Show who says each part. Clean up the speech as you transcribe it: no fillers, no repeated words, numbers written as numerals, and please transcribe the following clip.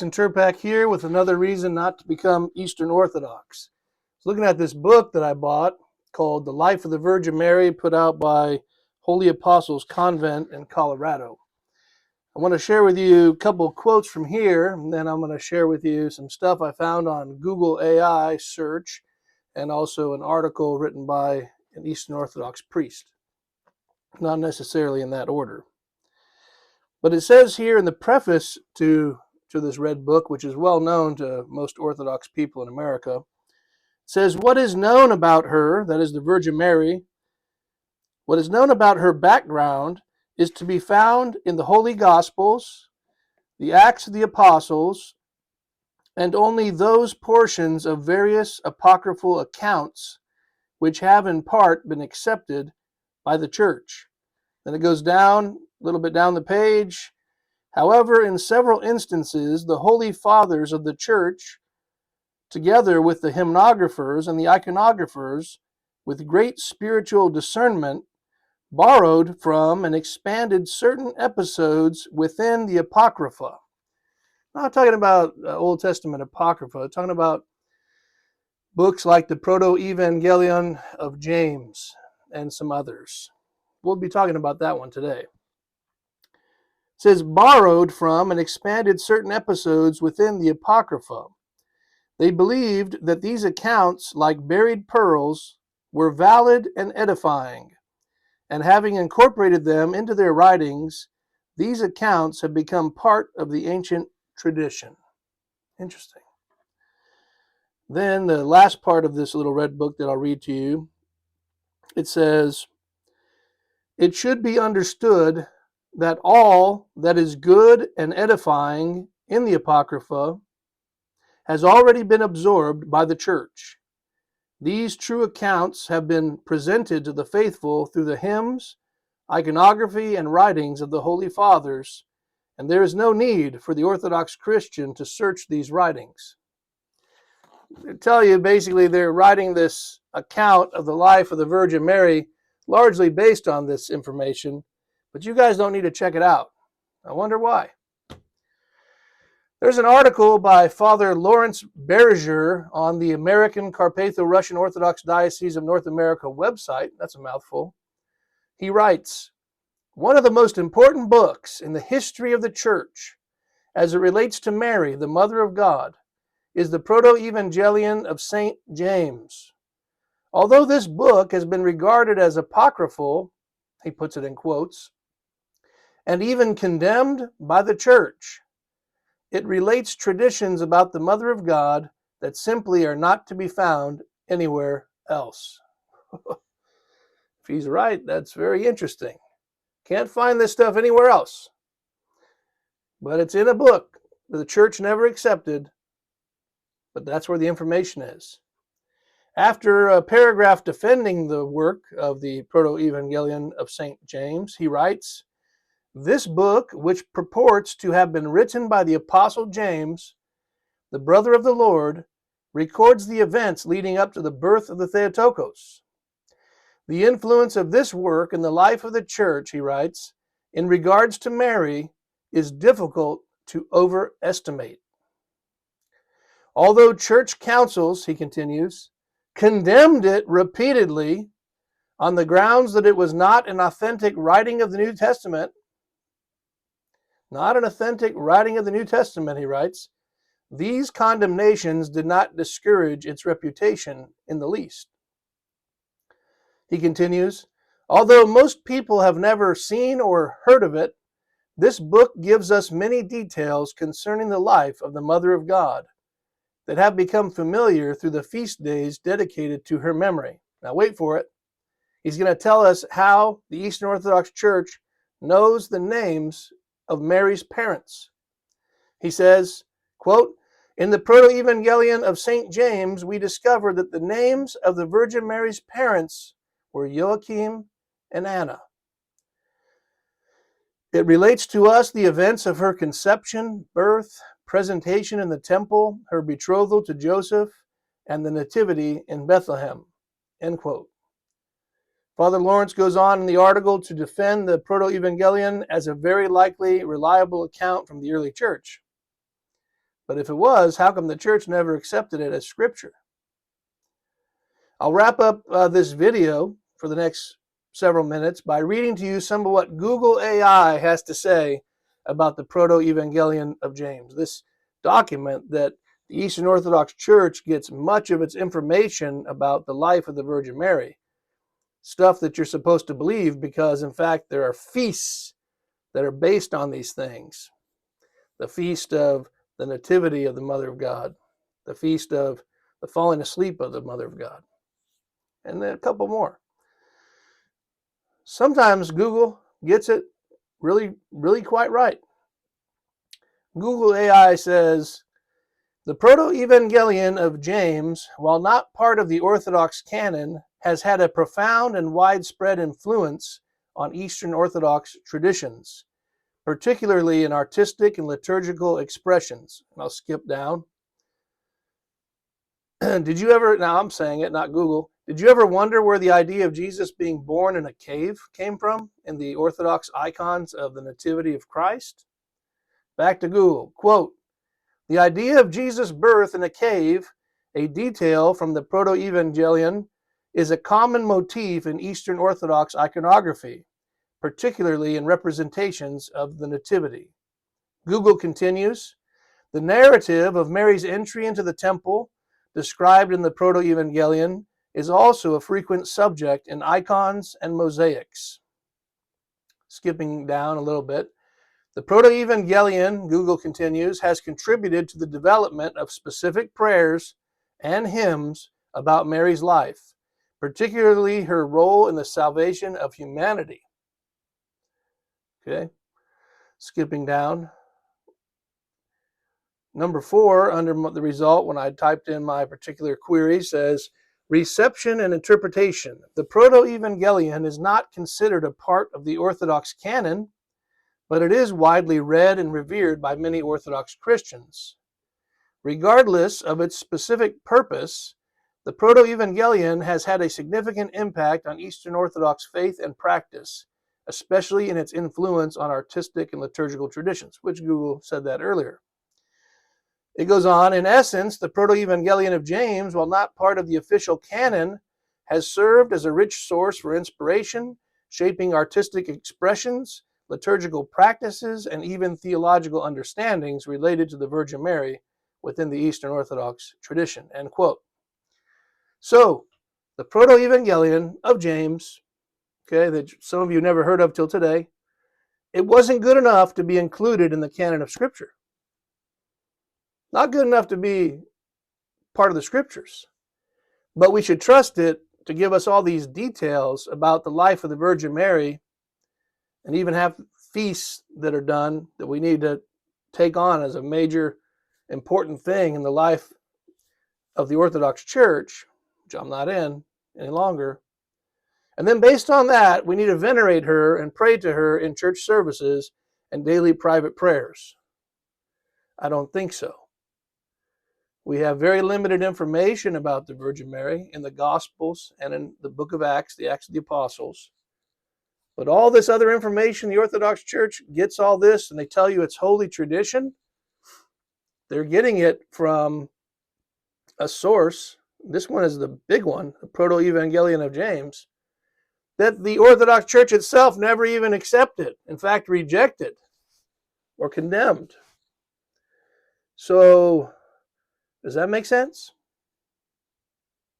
Speaker 1: Terpack here with another reason not to become Eastern Orthodox. I was looking at this book that I bought called The Life of the Virgin Mary, put out by Holy Apostles Convent in Colorado. I want to share with you a couple of quotes from here, and then I'm going to share with you some stuff I found on Google AI search, and also an article written by an Eastern Orthodox priest. Not necessarily in that order. But it says here in the preface to this red book, which is well known to most Orthodox people in America, it says, what is known about her, that is the Virgin Mary, what is known about her background is to be found in the Holy Gospels, the Acts of the Apostles, and only those portions of various apocryphal accounts which have in part been accepted by the Church. Then it goes down, a little bit down the page. However, in several instances, the Holy Fathers of the Church, together with the hymnographers and the iconographers, with great spiritual discernment, borrowed from and expanded certain episodes within the apocrypha. I'm not talking about Old Testament apocrypha. I'm talking about books like the Protoevangelium of James and some others. We'll be talking about that one today. It says, borrowed from and expanded certain episodes within the Apocrypha. They believed that these accounts, like buried pearls, were valid and edifying, and having incorporated them into their writings, these accounts have become part of the ancient tradition. Interesting. Then the last part of this little red book that I'll read to you, it says, it should be understood that all that is good and edifying in the Apocrypha has already been absorbed by the Church. These true accounts have been presented to the faithful through the hymns, iconography, and writings of the Holy Fathers, and there is no need for the Orthodox Christian to search these writings. I tell you, basically, they're writing this account of the life of the Virgin Mary largely based on this information, but you guys don't need to check it out. I wonder why. There's an article by Father Lawrence Berger on the American Carpatho-Russian Orthodox Diocese of North America website. That's a mouthful. He writes, one of the most important books in the history of the Church as it relates to Mary, the Mother of God, is the Protoevangelium of St. James. Although this book has been regarded as apocryphal, he puts it in quotes, and even condemned by the Church, it relates traditions about the Mother of God that simply are not to be found anywhere else. If he's right, that's very interesting. Can't find this stuff anywhere else. But it's in a book that the Church never accepted, but that's where the information is. After a paragraph defending the work of the Protoevangelium of St. James, he writes, this book, which purports to have been written by the Apostle James, the brother of the Lord, records the events leading up to the birth of the Theotokos. The influence of this work in the life of the Church, he writes, in regards to Mary, is difficult to overestimate. Although church councils, he continues, condemned it repeatedly on the grounds that it was not an authentic writing of the New Testament. Not an authentic writing of the New Testament, he writes. These condemnations did not discourage its reputation in the least. He continues, although most people have never seen or heard of it, this book gives us many details concerning the life of the Mother of God that have become familiar through the feast days dedicated to her memory. Now wait for it. He's going to tell us how the Eastern Orthodox Church knows the names of Mary's parents. He says, quote, in the Protoevangelium of St. James, we discover that the names of the Virgin Mary's parents were Joachim and Anna. It relates to us the events of her conception, birth, presentation in the temple, her betrothal to Joseph, and the nativity in Bethlehem. End quote. Father Lawrence goes on in the article to defend the Protoevangelium as a very likely reliable account from the early church. But if it was, how come the church never accepted it as scripture? I'll wrap up this video for the next several minutes by reading to you some of what Google AI has to say about the Protoevangelium of James. This document that the Eastern Orthodox Church gets much of its information about the life of the Virgin Mary. Stuff that you're supposed to believe because, in fact, there are feasts that are based on these things. The feast of the Nativity of the Mother of God, the feast of the falling asleep of the Mother of God, and then a couple more. Sometimes Google gets it really quite right. Google AI says, the Protoevangelium of James, while not part of the Orthodox canon, has had a profound and widespread influence on Eastern Orthodox traditions, particularly in artistic and liturgical expressions. And I'll skip down. Did you ever, now I'm saying it, not Google, did you ever wonder where the idea of Jesus being born in a cave came from in the Orthodox icons of the Nativity of Christ? Back to Google. Quote, the idea of Jesus' birth in a cave, a detail from the Protoevangelium, is a common motif in Eastern Orthodox iconography, particularly in representations of the Nativity. Google continues, the narrative of Mary's entry into the temple, described in the Protoevangelium, is also a frequent subject in icons and mosaics. Skipping down a little bit, the Protoevangelium, Google continues, has contributed to the development of specific prayers and hymns about Mary's life, particularly her role in the salvation of humanity. Okay, skipping down. Number 4, under the result, when I typed in my particular query, says, reception and interpretation. The Protoevangelium is not considered a part of the Orthodox canon, but it is widely read and revered by many Orthodox Christians. Regardless of its specific purpose, the Protoevangelium has had a significant impact on Eastern Orthodox faith and practice, especially in its influence on artistic and liturgical traditions, which Google said that earlier. It goes on, in essence, the Protoevangelium of James, while not part of the official canon, has served as a rich source for inspiration, shaping artistic expressions, liturgical practices, and even theological understandings related to the Virgin Mary within the Eastern Orthodox tradition, end quote. So, the Protoevangelium of James, okay, that some of you never heard of till today, it wasn't good enough to be included in the canon of Scripture. Not good enough to be part of the Scriptures, but we should trust it to give us all these details about the life of the Virgin Mary, and even have feasts that are done that we need to take on as a major important thing in the life of the Orthodox Church, which I'm not in any longer. And then based on that, we need to venerate her and pray to her in church services and daily private prayers. I don't think so. We have very limited information about the Virgin Mary in the Gospels and in the book of Acts, the Acts of the Apostles. But all this other information, the Orthodox Church gets all this, and they tell you it's holy tradition. They're getting it from a source. This one is the big one, the Protoevangelium of James, that the Orthodox Church itself never even accepted, in fact, rejected or condemned. So, does that make sense?